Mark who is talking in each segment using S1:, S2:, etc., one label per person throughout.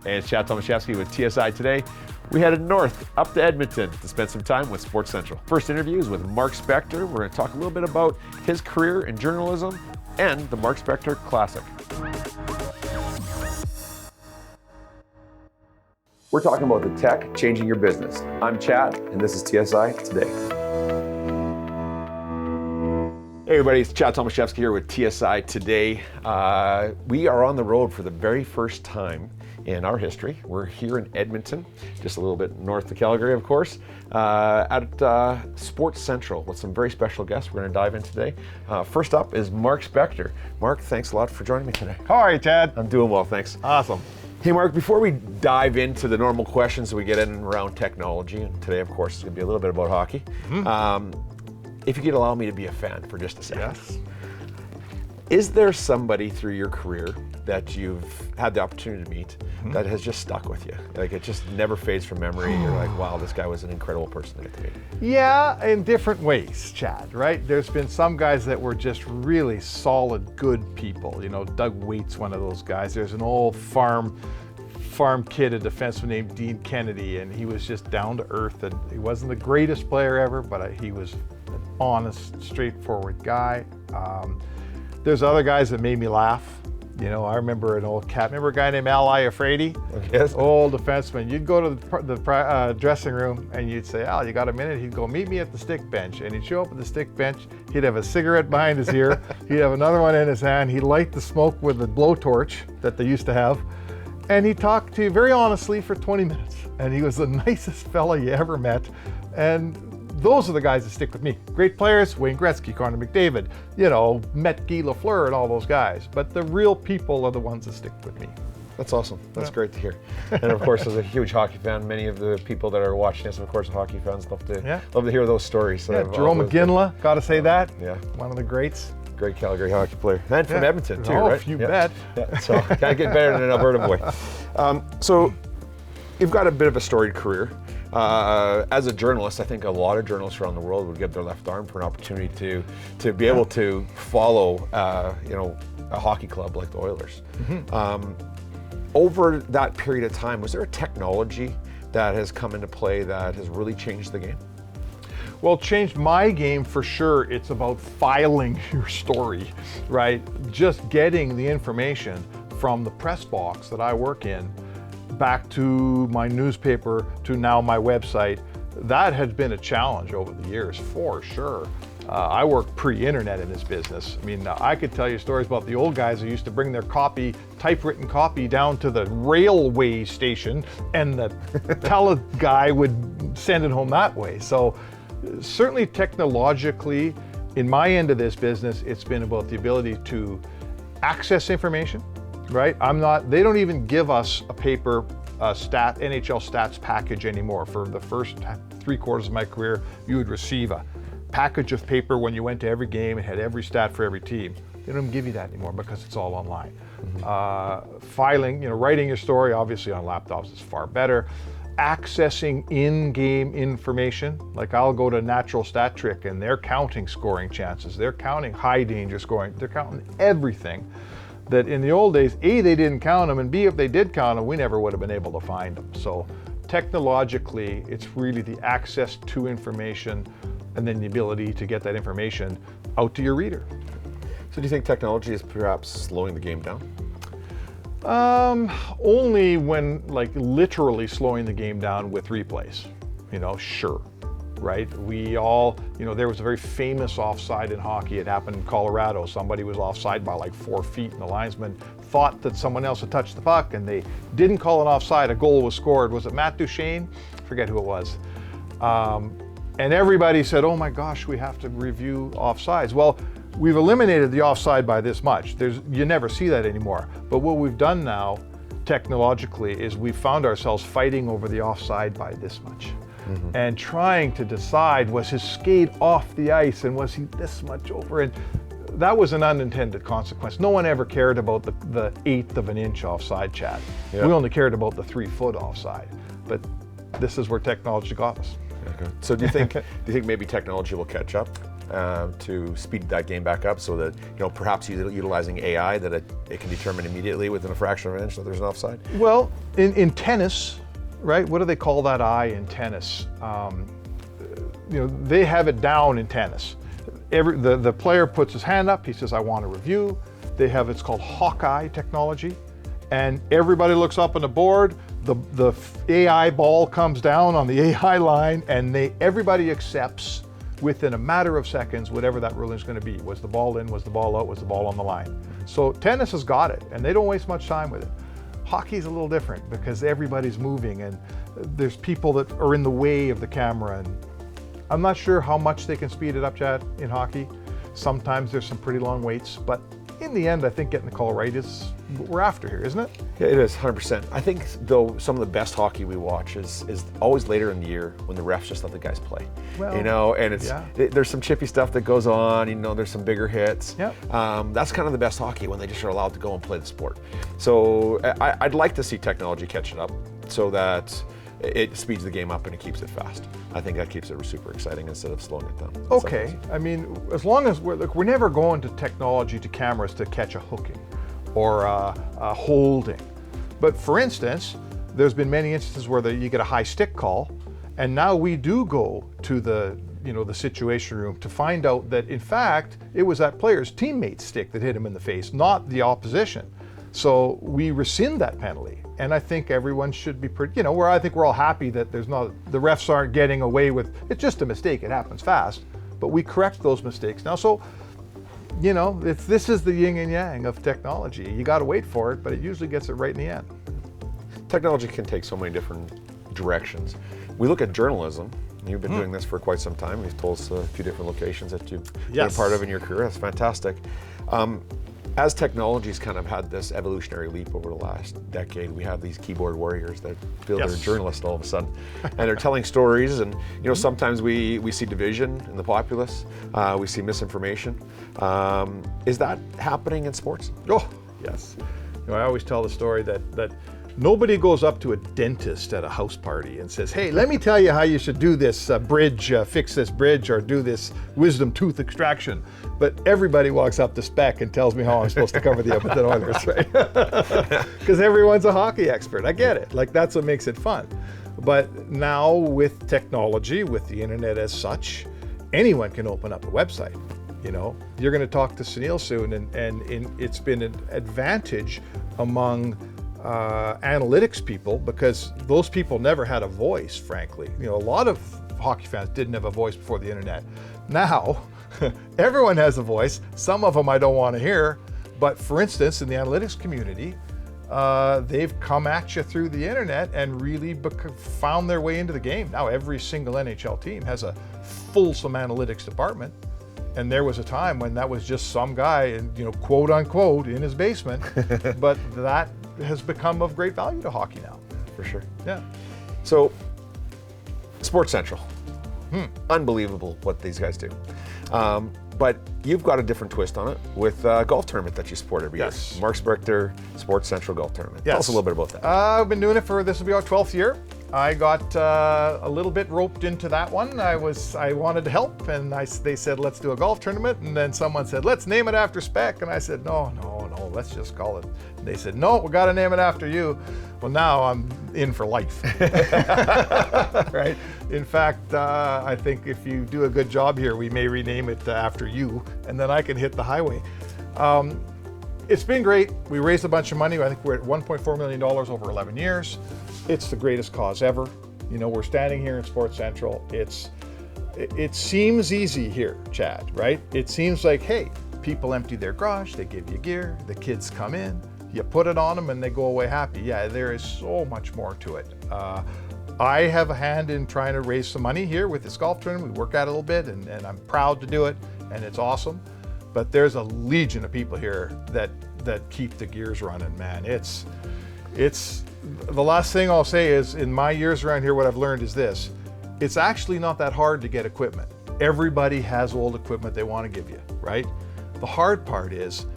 S1: Hey, it's Chad Tomaszewski with TSI Today. We headed north, up to Edmonton, to spend some time with Sports Central. First interview is with Mark Spector. We're going to talk a little bit about his career in journalism and the Mark Spector Classic. We're talking about the tech changing your business. I'm Chad, and this is TSI Today. Hey everybody, it's Chad Tomaszewski here with TSI Today. We are on the road for the very first time in our history. We're here in Edmonton, just a little bit north of Calgary, of course, at Sports Central with some very special guests we're going to dive in today. First up is Mark Spector. Mark, thanks a lot for joining me today.
S2: How are you, Chad?
S1: I'm doing well, thanks.
S2: Awesome.
S1: Hey Mark, before we dive into the normal questions that we get in and around technology, and today of course is going to be a little bit about hockey, if you could allow me to be a fan for just a second.
S2: Yes.
S1: Is there somebody through your career that you've had the opportunity to meet that has just stuck with you? Like it just never fades from memory. You're like, wow, this guy was an incredible person to get to meet.
S2: Yeah, in different ways, Chad, right? There's been some guys that were just really solid, good people. You know, Doug Waite's one of those guys. There's an old farm kid, a defenseman named Dean Kennedy, and he was just down to earth. And he wasn't the greatest player ever, but he was an honest, straightforward guy. There's other guys that made me laugh. You know, I remember an old cat. Remember a guy named Al Iafrate?
S1: Yes.
S2: Old defenseman. You'd go to the dressing room and you'd say, Al, you got a minute? He'd go, meet me at the stick bench. And he'd show up at the stick bench. He'd have a cigarette behind his ear. He'd have another one in his hand. He'd light the smoke with the blowtorch that they used to have. And he'd talk to you very honestly for 20 minutes. And he was the nicest fella you ever met. And those are the guys that stick with me. Great players, Wayne Gretzky, Connor McDavid, you know, met Guy Lafleur and all those guys. But the real people are the ones that stick with me.
S1: That's awesome. That's great to hear. And of course, as a huge hockey fan, many of the people that are watching us, of course, are hockey fans. Love to hear those stories.
S2: Yeah, Jerome McGinley, got to say that.
S1: Yeah.
S2: One of the greats.
S1: Great Calgary hockey player. And from Edmonton, too, right?
S2: You bet.
S1: Yeah. So can't get better than an Alberta boy. So you've got a bit of a storied career. As a journalist, I think a lot of journalists around the world would give their left arm for an opportunity to be able to follow, a hockey club like the Oilers. Over that period of time, was there a technology that has come into play that has really changed the game?
S2: Well, changed my game for sure. It's about filing your story, right? Just getting the information from the press box that I work in back to my newspaper to now my website. That has been a challenge over the years, for sure. I worked pre-internet in this business. I mean, I could tell you stories about the old guys who used to bring their copy, typewritten copy, down to the railway station, and the tele guy would send it home that way. So certainly technologically, in my end of this business, it's been about the ability to access information, right? They don't even give us a paper NHL stats package anymore. For the first 3/4 of my career, you would receive a package of paper when you went to every game. It had every stat for every team. They don't even give you that anymore because it's all online. Filing, writing your story, obviously on laptops is far better. Accessing in-game information, like I'll go to Natural Stat Trick and they're counting scoring chances, they're counting high danger scoring, they're counting everything that in the old days, A, they didn't count them, and B, if they did count them, we never would have been able to find them. So technologically, it's really the access to information and then the ability to get that information out to your reader.
S1: So do you think technology is perhaps slowing the game down?
S2: Only when, like, literally slowing the game down with replays, sure, right? We all, there was a very famous offside in hockey. It happened in Colorado. Somebody was offside by like 4 feet and the linesman thought that someone else had touched the puck and they didn't call an offside. A goal was scored. Was it Matt Duchene? Forget who it was. And everybody said, oh my gosh, we have to review offsides. Well, we've eliminated the offside by this much. You never see that anymore. But what we've done now, technologically, is we've found ourselves fighting over the offside by this much. And trying to decide, was his skate off the ice and was he this much over? And that was an unintended consequence. No one ever cared about the 1/8 of an inch offside, Chad. Yeah. We only cared about the 3-foot offside. But this is where technology got us.
S1: Okay. So do you think maybe technology will catch up to speed that game back up, so that perhaps utilizing AI, that it can determine immediately within a fraction of an inch that there's an offside?
S2: Well, in tennis, right? What do they call that eye in tennis? They have it down in tennis. The player puts his hand up. He says, "I want a review." They have it's called Hawkeye technology, and everybody looks up on the board. The AI ball comes down on the AI line, and everybody accepts within a matter of seconds whatever that ruling is going to be. Was the ball in? Was the ball out? Was the ball on the line? So tennis has got it, and they don't waste much time with it. Hockey's a little different because everybody's moving, and there's people that are in the way of the camera, and I'm not sure how much they can speed it up, Chad, in hockey. Sometimes there's some pretty long waits, but in the end, I think getting the call right is what we're after here, isn't it?
S1: Yeah, it is, 100%. I think, though, some of the best hockey we watch is always later in the year when the refs just let the guys play.
S2: Well,
S1: and there's some chippy stuff that goes on, there's some bigger hits.
S2: Yep.
S1: That's kind of the best hockey, when they just are allowed to go and play the sport. So I'd like to see technology catch it up so that it speeds the game up and it keeps it fast. I think that keeps it super exciting instead of slowing it down.
S2: Okay, I mean, as long as we're never going to technology to cameras to catch a hooking or a holding. But for instance, there's been many instances where you get a high stick call, and now we do go to the situation room to find out that in fact it was that player's teammate's stick that hit him in the face, not the opposition. So we rescind that penalty, and I think everyone should be pretty, where I think we're all happy that the refs aren't getting away with, it's just a mistake, it happens fast, but we correct those mistakes now. So, this is the yin and yang of technology. You got to wait for it, but it usually gets it right in the end.
S1: Technology can take so many different directions. We look at journalism. You've been doing this for quite some time. You've told us a few different locations that you've been a part of in your career. That's fantastic. As technology's kind of had this evolutionary leap over the last decade, we have these keyboard warriors that feel they're journalists all of a sudden, and they're telling stories. And sometimes we see division in the populace, we see misinformation. Is that happening in sports?
S2: Oh, yes. I always tell the story that nobody goes up to a dentist at a house party and says, "Hey, let me tell you how you should do this bridge, fix this bridge, or do this wisdom tooth extraction." But everybody walks up to Spec and tells me how I'm supposed to cover the Edmonton Oilers, right? Because everyone's a hockey expert. I get it. That's what makes it fun. But now with technology, with the internet as such, anyone can open up a website. You're going to talk to Sunil soon, and it's been an advantage among analytics people, because those people never had a voice, frankly. A lot of hockey fans didn't have a voice before the internet. Now, everyone has a voice. Some of them I don't want to hear, but for instance, in the analytics community, they've come at you through the internet and really found their way into the game. Now every single NHL team has a fulsome analytics department. And there was a time when that was just some guy, and quote unquote, in his basement. But that has become of great value to hockey now.
S1: For sure.
S2: Yeah.
S1: So, Sports Central, unbelievable what these guys do. But you've got a different twist on it with a golf tournament that you support every year. Mark Spector Sports Central Golf Tournament. Tell us a little bit about that.
S2: I've been doing it this will be our 12th year. I got a little bit roped into that one. I wanted to help, and they said, "Let's do a golf tournament." And then someone said, "Let's name it after Spec." And I said, no, let's just call it. And they said, "No, we got to name it after you." Well, now I'm in for life. Right? In fact, I think if you do a good job here, we may rename it after you, and then I can hit the highway. It's been great. We raised a bunch of money. I think we're at $1.4 million over 11 years. It's the greatest cause ever. We're standing here in Sports Central. It seems easy here, Chad, right? It seems like, hey, people empty their garage, they give you gear, the kids come in, you put it on them, and they go away happy. Yeah, there is so much more to it. I have a hand in trying to raise some money here with this golf tournament. We work at it a little bit, and I'm proud to do it, and it's awesome. But there's a legion of people here that keep the gears running, man. It's the last thing I'll say is, in my years around here, what I've learned is this: it's actually not that hard to get equipment. Everybody has old equipment they want to give you, right? The hard part is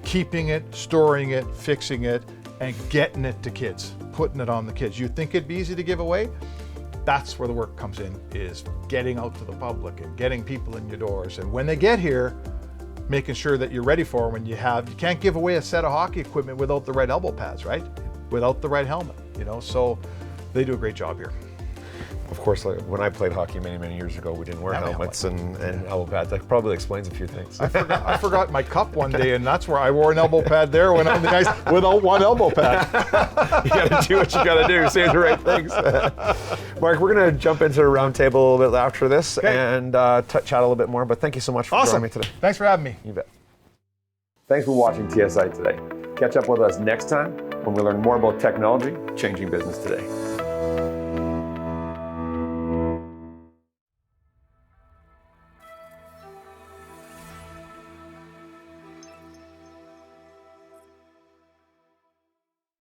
S2: keeping it, storing it, fixing it, and getting it to kids, putting it on the kids. You think it'd be easy to give away? That's where the work comes in, is getting out to the public and getting people in your doors. And when they get here, making sure that you're ready for them. And you can't give away a set of hockey equipment without the right elbow pads, right? Without the right helmet, so they do a great job here.
S1: Of course, when I played hockey many years ago, we didn't wear helmets and elbow pads. That probably explains a few things.
S2: I forgot my cup one day, and that's where I wore an elbow pad there when on the ice without one elbow pad.
S1: You got to do what you got to do, say the right things. Mark, we're going to jump into the round table a little bit after this and chat a little bit more, but thank you so much for joining me today.
S2: Thanks for having me.
S1: You bet. Thanks for watching TSI Today. Catch up with us next time when we learn more about technology changing business today.